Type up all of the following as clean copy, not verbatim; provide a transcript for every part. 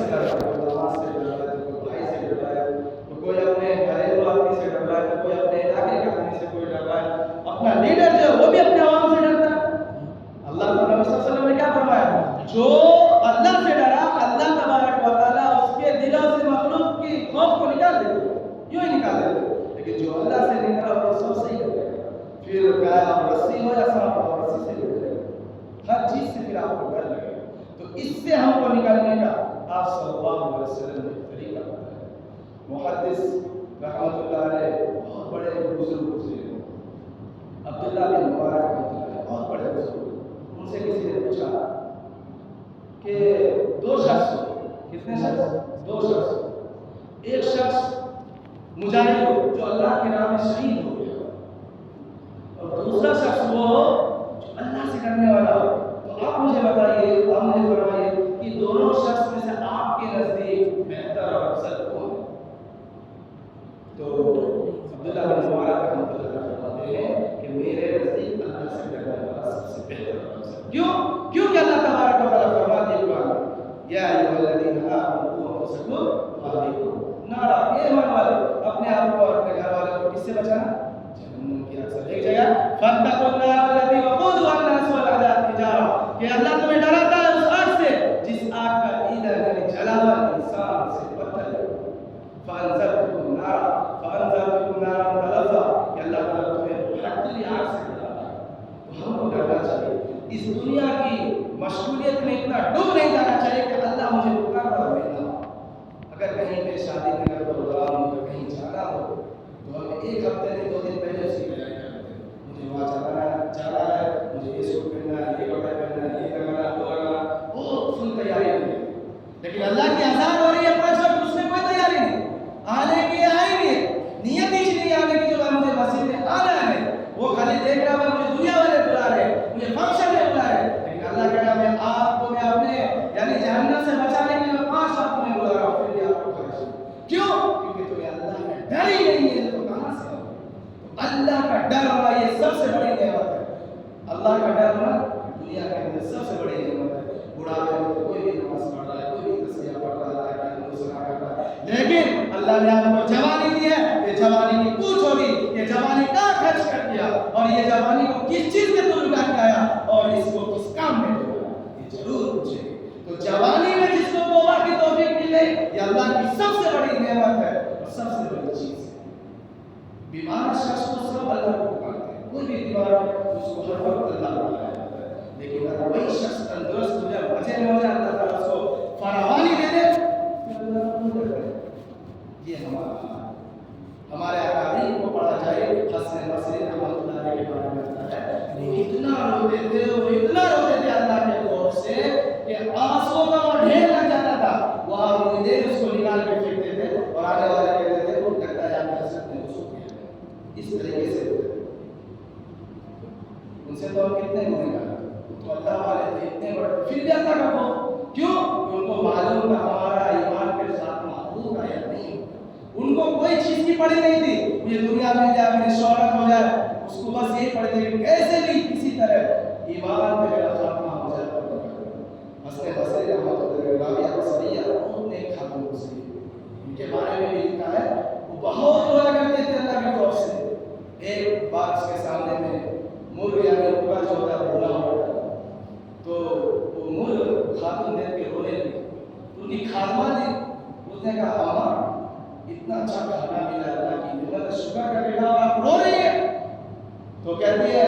نماز سے ڈر رہا ہے، تو کوئی بھائی سے ڈر رہا ہے، تو کوئی اپنے گھریلو آدمی سے ڈر رہا ہے، تو کوئی اپنے علاقے کے آدمی سے کوئی ڈر رہا ہے. اپنا لیڈر جو ہے وہ بھی اپنے عوام سے ڈرتا ہے. اللہ تعالیٰ نبی صلی اللہ علیہ وسلم نے کیا فرمایا؟ جو اللہ سے ڈرا اللہ تبارک و تعالیٰ اس کے دلوں سے مخلوق کی خوف کو نکال دیتے، یوں ہی نکال دیتے. لیکن جو اللہ سے نہیں ڈرا وہ سب صحیح کرے گا. پھر گایا رسی ہو یا سانپ ہو، رسی سے ڈرے گا، ہر چیز سے پھر آپ کو ڈر لگے گا. تو اس سے ہم کو نکالنے کا آپ صلی اللہ علیہ وسلم نے طریقہ بتایا. محدث رحمۃ اللہ علیہ بہت بڑے بزرگ گزرے، عبداللہ بن مبارک رحمۃ اللہ علیہ بہت بڑے بزرگ. ان سے کسی نے پوچھا کہ دو شخص، کتنے شخص؟ دو شخص. ایک شخص مجاہد ہو جو اللہ کی راہ میں شہید ہو گیا، اور دوسرا شخص وہ جو اللہ سے ڈرنے والا ہو. تو آپ مجھے بتائیے، آپ مجھے فرمائیے کہ دونوں شخص میں سے آپ کے نزدیک بہتر اور افضل کون ہے؟ تو عبداللہ بن مبارک رحمۃ اللہ علیہ فرماتے ہیں کہ میرے نزدیک اللہ سے ڈرنے والا سب سے بہتر اور افضل. کیوں؟ کیونکہ اللہ تبارک و تعالیٰ فرماتے ہیں قرآن میں، یا ایھا الذین آمنوا قوا انفسکم واہلیکم نارا. اے ایمان والے، اپنے آپ کو اور اپنے گھر والوں کو کس سے بچانا؟ جہنم کی آگ سے. ایک جگہ فاتقوا النار التی وقودها الناس والحجارہ، کہ اللہ تمہیں ڈراتا ہے اس آگ سے جس آگ کا ایندھن یعنی جلاون انسان سے پتھر ہے. فانذرتکم نارا تلظی، کہ اللہ تعالیٰ تمہیں بھڑکتی آگ سے ڈراتا ہے. تو ہم کو ڈرنا چاہیے. اس دنیا کی مشغولیت میں اتنا ڈوب نہیں جانا چاہیے کہ اللہ مجھے پکار رہا ہے. اگر کہیں پہ شادی کا پروگرام ہو، کہیں جانا ہو، تو ہم ایک ہفتے نہیں 2 دن پہلے اس کی تیاری کر لیتے ہیں. مجھے وہاں جانا ہے، مجھے یہ سوٹ پہننا ہے، یہ کپڑے پہننا ہے، یہ لگانا ہے، وہ لگانا، وہ فل تیاری کرتے ہیں. لیکن اللہ کی اذان ہو رہی ہے 5 وقت، اس میں کوئی تیاری نہیں، آنے کی آئی نہیں، نیت ہی نہیں آنے کی جو ہے مجھے مسجد میں آنا ہے. وہ خالی دیکھ رہا ہے مجھے دنیا والے بلا رہے ہیں، مجھے فنکشن میں بلا رہے ہیں. لیکن اللہ کہہ رہا ہے آپ کو میں اپنے یعنی جہنم سے بچانے کے لیے 5 وقت میں بلا رہا ہوں. پھر بھی آپ کو خواہش ہے. کیوں؟ کیونکہ تمہیں اللہ کا ڈر ہی نہیں ہے. تو کہاں سے ہوگا؟ اللہ کا ڈر ہونا یہ سب سے بڑی نعمت ہے. اللہ کا ڈر ہونا دنیا کے اندر سب سے بڑی نعمت ہے. بڑھاپے میں کوئی بھی نماز پڑھ رہا ہے، کوئی بھی تسبیح پڑھ رہا ہے، اللہ کا ذکر کر رہا ہے، لیکن اللہ نے آپ کو جوانی دی ہے. یہ جوانی کی پوچھ ہوگی، یہ جوانی کہاں خرچ کر دیا، اور یہ جوانی کو کس چیز میں تو لگا کے آیا، اور اس کو کس کام میں تو لگا، یہ ضرور پوچھے گی. تو جوانی میں جس کو توبہ کی توفیق مل گئی، یہ اللہ کی سب سے بڑی نعمت ہے اور سب سے بڑی چیز ہے. بیمار شخص کو سب اللہ کو پکارتے ہیں، کوئی بھی بیمار اس کو ہر وقت اللہ کو بلایا جاتا ہے. لیکن اگر وہی شخص تندرست ہو جائے، مزے میں ہو جائے، اللہ تعالیٰ اس کو فراوانی دے دے، یہ ہمارے اکابرین کو پڑھا جائے. حسن بصری رحمۃ اللہ علیہ کے بارے میں بتایا ہے، وہ اتنا روتے تھے اللہ کے خوف سے کہ آنسوؤں کا وہ ڈھیر لگ جاتا تھا. وہاں مریدین اس کو نکال کے پھینکتے تھے اور آنے والے کہتے تھے وہ لگتا ہے آپ حضرت نے اس کو کیا. اس طریقے سے ہوتے تھے. ان سے تو ہم کتنے گنہگار ہیں. تو اللہ والے تھے اتنے بڑے، پھر بھی اللہ کا خوف. کیوں؟ ان کو معلوم تھا ہمارا ایمان کے ساتھ معقول ہے یا نہیں. ان کو کوئی چیز کی پڑی نہیں تھی، مجھے دنیا مل جائے، میری شہرت ہو جائے، اس کو بس یہ پڑی تھی کہ کیسے بھی کسی طرح ایمان پہ میرا خاتمہ ہو جائے. حسن بصری رحمۃ اللہ علیہ، رابعہ بصریہ بہت نیک خاتون گزری. ان کے بارے میں بھی لکھا ہے وہ بہت رویا کرتے تھے اللہ کے خوف سے. ایک بار اس کے سامنے میں مرغ یعنی مرغا جو ہوتا ہے بھولا ہوا تھا، تو وہ مرغ خاتون دیکھ کے رونے لگی. ان کی خاتمہ دی. اس نے کہا اماں اتنا اچھا کھانا ملا اللہ کی نعمت، شکر کر کے کہا آپ رو رہی ہیں. تو کہتی ہے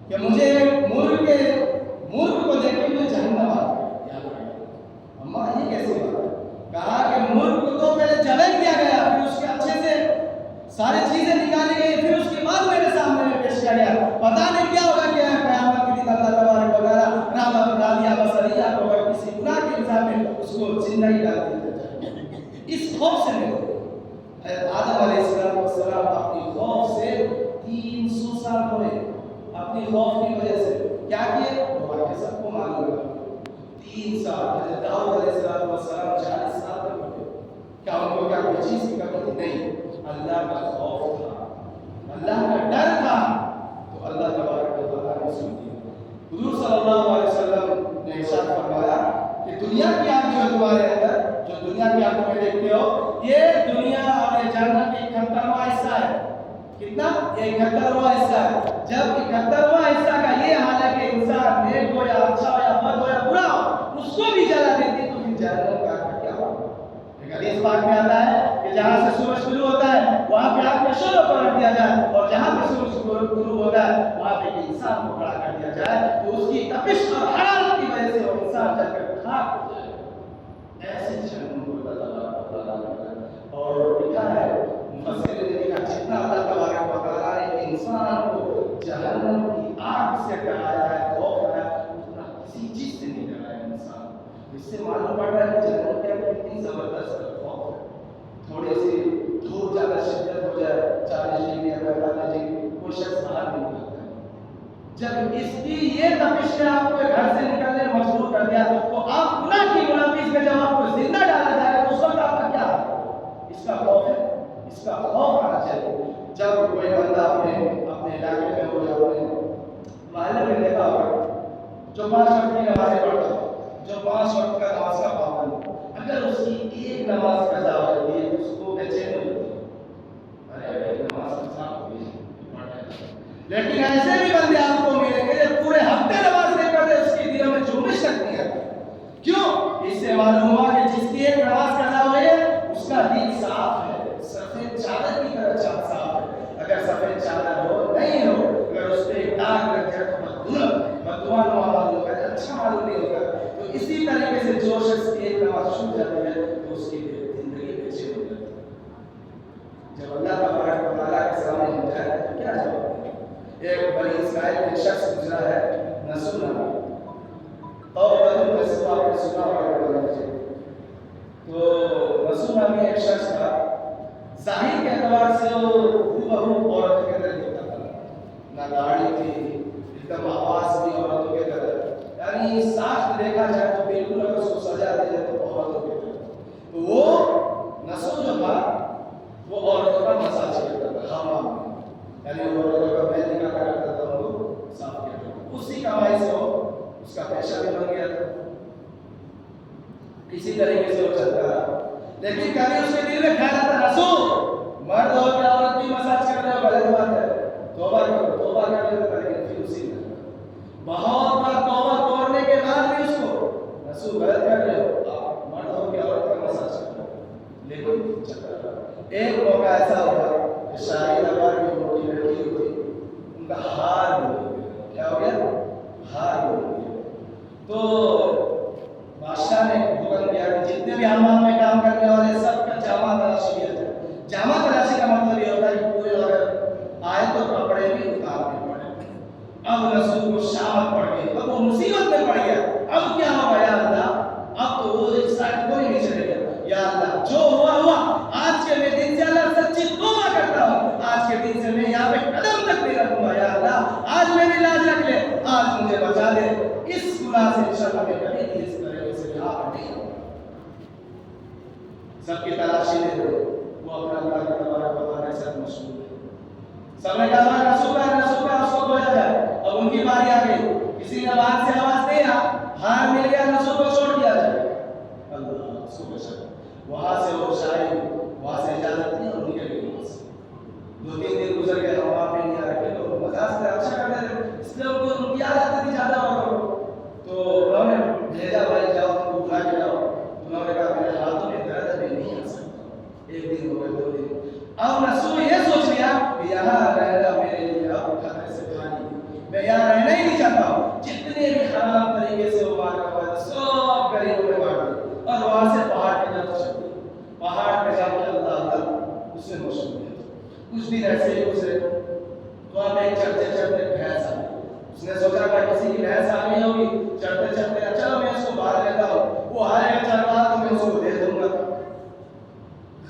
کہ مجھے مرغ کو دیکھ کے مجھے جہنم آ گیا. اماں یہ کیسے بات ہے؟ کہا کہ مرغ کو تو پہلے جلن دیا گیا، پھر اس کے اچھے سے ساری چیزیں نکالی گئی، پھر اس کے بعد میرے سامنے میں پیش کیا گیا. پتہ نہیں کیا ہوگا کہ قیامت کے دن اللہ تبارک و تعالیٰ رابعہ بصریہ کو اگر کسی گناہ کے الزام میں اس کو زندہ ہی ڈال دیا جائے. اس خوف سے نہیں. آدم علیہ السلام اپنی خوف سے 300 سال ہوئے. اپنی خوف کی وجہ سے کیا کیے وہ واقعہ سب کو معلوم ہے. 3 سال. حضرت داؤد علیہ السلام 40 سال تک ہوئے. کیا ان کو کیا کوئی چیز کی کمی تھی؟ نہیں. اللہ کا خوف تھا، اللہ کا ڈر تھا، تو اللہ تبارک و تعالیٰ نے سن دیا. حضور صلی اللہ علیہ وسلم نے ارشاد فرمایا کہ دنیا کی آگ جو ہے تمہارے اندر دنیا کی آنکھوں میں دیکھتے ہو، یہ دنیا اور یہ جنت ایک 71واں حصہ ہے. کتنا؟ یہ 71واں حصہ ہے. جب 71واں حصہ کا یہ حال ہے کہ انسان نیک ہو یا اچھا ہو یا بد ہو یا برا ہو، اس کو بھی جلا دیتی، تو پھر جہنم کا کیا ہوگا؟ ایک حدیث پاک میں آتا ہے کہ جہاں سے سورج شروع ہوتا ہے وہاں پہ آگ کا شعلہ کو رکھ دیا جائے، اور جہاں پہ سورج شروع ہوتا ہے وہاں پہ ایک انسان کو کھڑا کر دیا جائے، تو اس کی تپش اور حرارت کی وجہ سے وہ انسان جل کر خاک ہو جائے. ایسے جہنم کو اللہ تعالیٰ نے اور لکھا ہے مفسرین نے لکھا جتنا اللہ تبارک و تعالیٰ نے انسان کو جہنم کی آگ سے ڈرایا ہے، خوف ہے، اتنا کسی چیز سے نہیں ڈرایا انسان. اس سے معلوم پڑ رہا ہے کہ جہنم کیا کتنی زبردست خوف ہے. تھوڑی سی دھوپ زیادہ شدت ہو جائے 40 ڈگری یا 45 ڈگری، کوئی شخص باہر نہیں نکلتا ہے. جب اس کی یہ تپش نے آپ کو گھر سے نکلنے مجبور کر دیا تو آپ گناہ کی ملابس میں جب آپ کو زندہ ڈالا جائے تو اس وقت آپ کا کیا ہے؟ اس کا خوف ہے. اس کا خوف آنا چاہیے. جب کوئی بندہ اپنے علاقے میں ہو یا اپنے محلے میں دیکھا ہوگا جو 5 وقت کی نمازیں پڑھتا ہو، جو 5 وقت کا نماز کا پابند ہو، اگر اس کی ایک نماز قضا ہو جاتی ہے اس کو بے چینی ہوتی ہے. ارے نماز قضا ہو گئی. لیکن ایسے بھی بندے آپ کو ملیں گے جو پورے ہفتے نماز نہیں پڑھتے، اس کی دلوں میں جوش لگتی ہے. کیوں؟ اس سے معلوم ہوا کہ جس کی ایک نماز قضا ہوئی ہے اس کا دل صاف ہے، سفید چادر کی طرح صاف ہے. اگر سفید چادر ہو نہیں ہو، اگر اس پہ ایک داغ لگ جائے تو بدعا معلوم ہوگا، اچھا معلوم نہیں ہوگا. تو اسی طریقے سے جو شخص کی ایک نماز چھوٹ جاتی ہے تو اس کی زندگی بے چین ہو جاتی ہے. جب اللہ تبارک و تعالیٰ کے سامنے ہم جائیں تو کیا جواب دیں؟ ایک بنی اسرائیل ایک شخص گزرا ہے نسو نامی، اور بدر میں سے آپ نے سنا ہوگا. تو نسو نامی ایک شخص تھا، ظاہر کے اعتبار سے وہ بہو عورت کے طرح ہوتا تھا، نہ داڑھی تھی، ایک دم آواز بھی عورتوں کے طرح، یعنی ساخت دیکھا جائے تو بالکل اگر اس کو سجا دے جائے تو عورتوں کے طرح. تو وہ نسو جو تھا وہ عورتوں کا مساج کرتا تھا حمام میں، یعنی عورتوں کا بیل نکالا کرتا تھا، ان کو صاف کیا کرتا تھا. اسی کمائی سے وہ اس کا پیشہ بھی بن گیا تھا. اسی طریقے سے وہ چلتا رہا. لیکن کبھی اس کے دل میں خیال آتا رسو مرد ہو کے عورت کی مساج کر رہے ہو، غلط بات ہے، توبہ کرو. توبہ کر لیتا تھا لیکن پھر اسی میں بہت بار توبہ توڑنے کے بعد بھی اس کو رسو غلط کر رہے ہو، آپ مرد ہو کے عورت کا مساج کر رہے ہو، لیکن چلتا رہا. ایک موقع ایسا ہوا کہ شاہی دربار میں موٹی لڑکی ہوئی، ان کا ہار ہو گیا. کیا ہو گیا؟ ہار ہو گیا. تو بادشاہ نے حکم دیا کہ جتنے بھی حمام میں کام کرنے والے سب کا جامہ تلاشی کیا جائے. جامہ تلاشی کا مطلب یہ ہوتا ہے کہ کوئی اگر آئے تو کپڑے بھی اتارنے پڑے. اب رسول کو شامت پڑ گئی، اب وہ مصیبت میں پڑ گیا. اب کیا ہوگا یا اللہ؟ اب تو وہ ایک سائڈ کوئی نہیں چلے گا. یا اللہ جو ہوا ہوا، آج کے میں دن سے اللہ سچی توبہ کرتا ہوں، آج کے دن سے میں یہاں پہ قدم تک نہیں رکھوں گا. یا اللہ آج میری لاج رکھ لے، آج مجھے بچا دے، اس گناہ سے انشاءاللہ میں کبھی نہیں اس طرح سے نہیں. سب کی تلاشی لے لو، وہ اپنا اللہ کا تبارک و تعالیٰ کے ساتھ مشغول ہے. سب نے کہا رسول کا اس کو دھویا جائے. اب ان کی باری آ گئی، کسی نے باہر سے آواز دیا، ہار مل گیا، رسول کو چھوڑ دیا جائے. اللہ اس کو بچا. وہاں سے وہ شاہی وہاں سے اجازت نہیں اور نکل گئی. وہاں سے 2-3 دن گزر گئے، وہاں پہ نہیں آ رہے لوگ مزاج سے اچھا کر رہے تھے، اس لیے ان کی یاد آتی تھی زیادہ. تو انہوں نے بھیجا بھائی جاؤ ان کو اٹھا کے لاؤ. انہوں نے کہا میرے ہاتھوں میں درد ابھی نہیں آ سکتا. 1 دن ہو گئے، 2 دن. اب رسول یہ سوچ لیا کہ یہاں رہنا میرے لیے اب خطرے سے خالی، میں یہاں رہنا ہی نہیں چاہتا ہوں. جتنے بھی حرام طریقے سے وہ مار کا ہوا سب غریبوں میں بانٹ دیا اور وہاں سے پہاڑ کی طرف چل گیا. پہاڑ پہ جا کے اللہ تعالیٰ اس سے مشغول ہے. کچھ دن ایسے ہی گزرے تو آپ ایک چڑھتے بھینس آ گئی. اس نے سوچا کہ کسی کی بھینس آ گئی ہوگی، چڑھتے چلو میں اس کو باہر لیتا ہوں، وہ آئے گا چڑھ رہا تو میں اس کو دے دوں گا.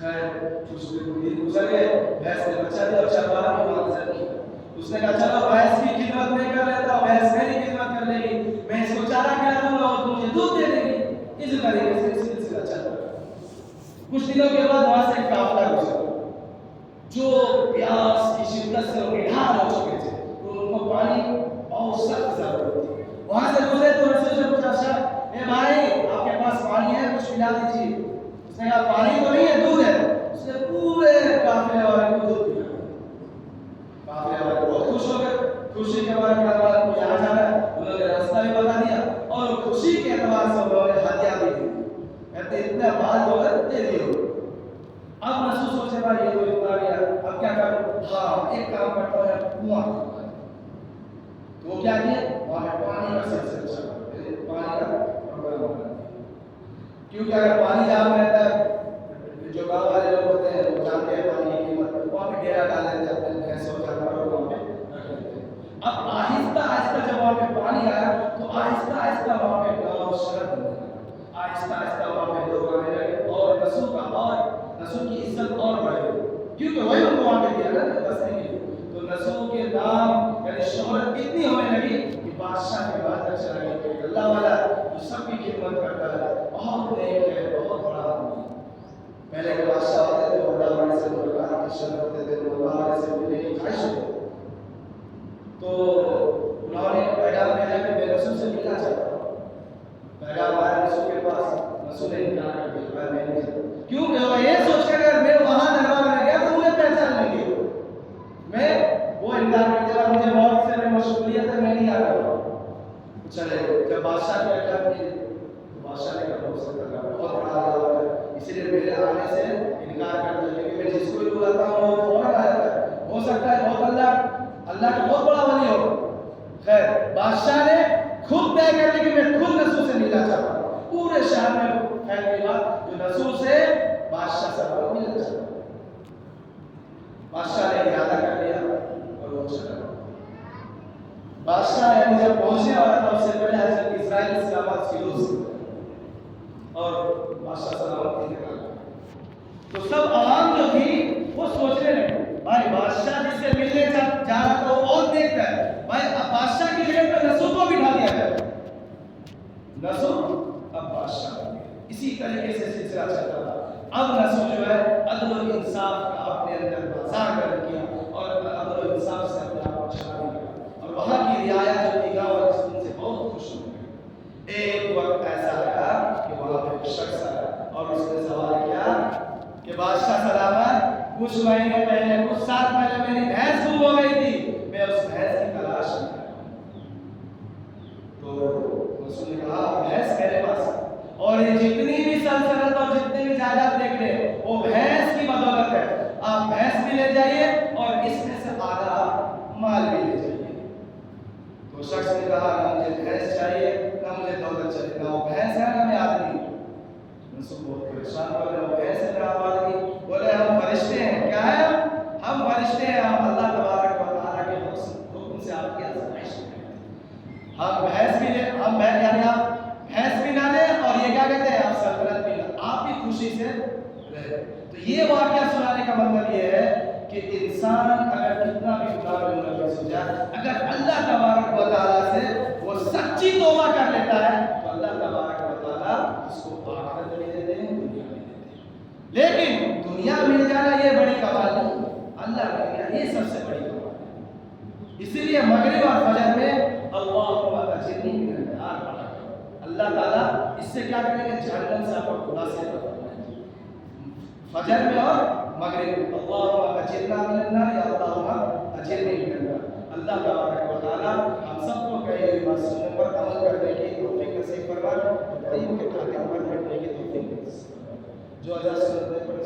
خیر کچھ دن گزر گئے، بھینس نے بچہ دیا اور چرواہا بھی وہاں نظر نہیں. اس نے کہا چلو بھینس کی خدمت میں کر لیتا ہوں، بھینس میری خدمت کر لے گی، میں اس کو چارہ کھلا دوں گا اور مجھے دودھ دے دے گی. اس طریقے سے سلسلہ چل رہا. کچھ دنوں کے بعد وہاں سے ایک قافلہ گزرا جو پیاس کی شدت سے نڈھال ہو چکے تھے، تو ان کو پانی بہت سخت ضرورت تھی. وہاں سے گزرے تو رسول سے پوچھا، اے بھائی آپ کے پاس پانی ہے؟ کچھ پلا دیجیے. اس نے کہا پانی تو نہیں ہے دودھ ہے. اس نے پورے قافلے والے کو دودھ پلایا. قافلے والے بہت خوش ہو گئے. خوشی کے بعد کو یہاں جانا ہے, انہوں نے راستہ بھی بتا دیا اور خوشی کے اعتبار سے انہوں نے ہدیہ بھی دی. کہتے اتنے بات ہو گئے دے دیو. اب رسول سوچے بھائی یہ تو اتنا گیا, اب کیا کروں؟ ہاں ایک کام کرتا ہوں, کنواں کھودتا ہوں. تو وہ کیا کیا؟ وہاں پہ پانی کا سب سے اچھا پانی کا پروگرام بنا. کیونکہ اگر پانی جہاں رہتا ہے, جو گاؤں والے لوگ ہوتے ہیں وہ جانتے ہیں پانی کی قیمت, وہاں پہ ڈیرا ڈال دیتے ہیں اپنے بھینسوں جانوروں کو وہاں پہ رکھ لیتے ہیں. اب آہستہ آہستہ جب وہاں پہ پانی آیا تو آہستہ آہستہ وہاں پہ گاؤں شہر بننے لگا. آہستہ آہستہ وہاں پہ لوگ آنے لگے اور رسول کی عزت اور بڑھ گئی, کیونکہ وہی ان کو وہاں پہ دیا نا بسنے کے لیے. تو رسول کے نام یعنی شہرت اتنی ہونے لگی کہ بادشاہ کے بعد تک چلا گیا کہ اللہ والا جو سب کی خدمت کرتا ہے, بہت نیک ہے, بہت بڑا آدمی ہے. پہلے کے بادشاہ ہوتے تھے اللہ والے سے ملاقات کی شرط ہوتے تھے, اللہ والے سے ملنے کی خواہش ہوتی تھی. تو انہوں نے پیغام بھیجا کہ میں رسول سے ملنا چاہتا ہوں. پیغام آیا رسول کے پاس, رسول نے انکار کر دیا, میں نہیں جاتا. کیوں کہ وہ یہ سوچ کر اگر میں وہاں دربار میں گیا تو مجھے پہچان لیں گے. میں وہ انکار کر دیا, مجھے بہت سے مشغولیت ہے, میں نہیں آ رہا. چلے جب بادشاہ کی اجازت ملی تو بادشاہ نے کہا ہو سکتا ہے بہت بڑا آدمی ہے, اسی لیے میرے آنے سے انکار کر دیا, کیونکہ میں جس کو بھی بلاتا ہوں وہ فوراً آ جاتا ہے. ہو سکتا ہے بہت اللہ کا بہت بڑا ولی ہو. خیر بادشاہ نے خود طے کر لی کہ میں خود رسول سے ملنا چاہتا ہوں. پورے شہر میں خیر کی بات جو رسول سے بادشاہ سے ملنا چاہتا ہوں. بادشاہ نے ارادہ کر لیا اور وہ چلا. بادشاہ یعنی جب پہنچنے والا تھا اس سے پہلے حضرت اسرائیل اسلامات فیروز اور بادشاہ سلامت نکال. تو سب عوام جو تھی وہ سوچنے لگے بھائی بادشاہ جس سے ملنے جا رہا تھا وہ اور دیکھتا ہے, بھائی اب بادشاہ کی جگہ پہ رسول کو بٹھا دیا گیا. رسول اب بادشاہ بن گیا. اسی طریقے سے سلسلہ چلتا تھا. اب رسول جو ہے عدل و انصاف کا اپنے اندر بازار کر کیا اور عدل و انصاف سے اپنے آپ کو چلا دیا. اور وہاں کی رعایا جو تھی گاؤں والے ان سے بہت خوش ہو گئے. ایک وقت ایسا آیا کہ وہاں پہ ایک شخص آیا اور اس نے سوال کیا کہ بادشاہ سلامت, کچھ مہینے پہلے, کچھ سال پہلے میری بھینس گم ہو گئی تھی, میں اس بھینس کی تلاش میں آیا. تو رسول نے کہا بھینس میرے پاس, اور یہ جتنی بھی سلطنت اور جتنے بھی جائیداد دیکھ رہے وہ بھینس کی بدولت ہے. آپ بھینس بھی لے جائیے اور اس میں سے آدھا مال بھی لے جائیے. تو شخص نے کہا نہ مجھے بھینس چاہیے نہ مجھے دولت چاہیے, نہ وہ بھینس ہے نہ میں آدمی. رسول بہت پریشان ہوئے, وہ بھینس ہے نہ آدمی. بولے ہم فرشتے ہیں. کیا ہے؟ ہم فرشتے ہیں, ہم اللہ تبارک و تعالیٰ کے حکم سے آپ کی آزمائش کریں. ہم بھینس بھی لیں, ہم یعنی آپ بھینس بھی نہ لیں اور یہ کیا کہتے ہیں آپ سلطنت بھی نہ, آپ بھی خوشی سے رہیں. تو یہ واقعہ سنانے کا مطلب یہ ہے کہ انسان اگر کتنا بھی خدا میں منافق ہو جائے, اگر اللہ تبارک و تعالیٰ سے وہ سچی توبہ کر لیتا ہے تو اللہ تبارک و تعالیٰ اس کو آخرت بھی دیتے ہیں, دنیا بھی دیتے ہیں. لیکن دنیا مل جانا یہ بڑی کمال نہیں, اللہ مل گیا یہ سب سے بڑی کمال ہے. اسی لیے مغرب اور فجر میں اللہم اجرنی من النار پڑھا کرو. اللہ تعالیٰ اس سے کیا کریں گے, جہنم سے آپ کو خلاصے کریں گے. فجر میں اور مغرب میں اللہم اجرنا من النار یا اللہم اجرنی من النار. اللہ تبارک و تعالیٰ ہم سب کو کہے بات سننے پر عمل کرنے کی توفیق نصیب فرمائے, دین کے خاتمے پر بڑھنے کی توفیق نصیب فرمائے. جو اجازت سنتے پر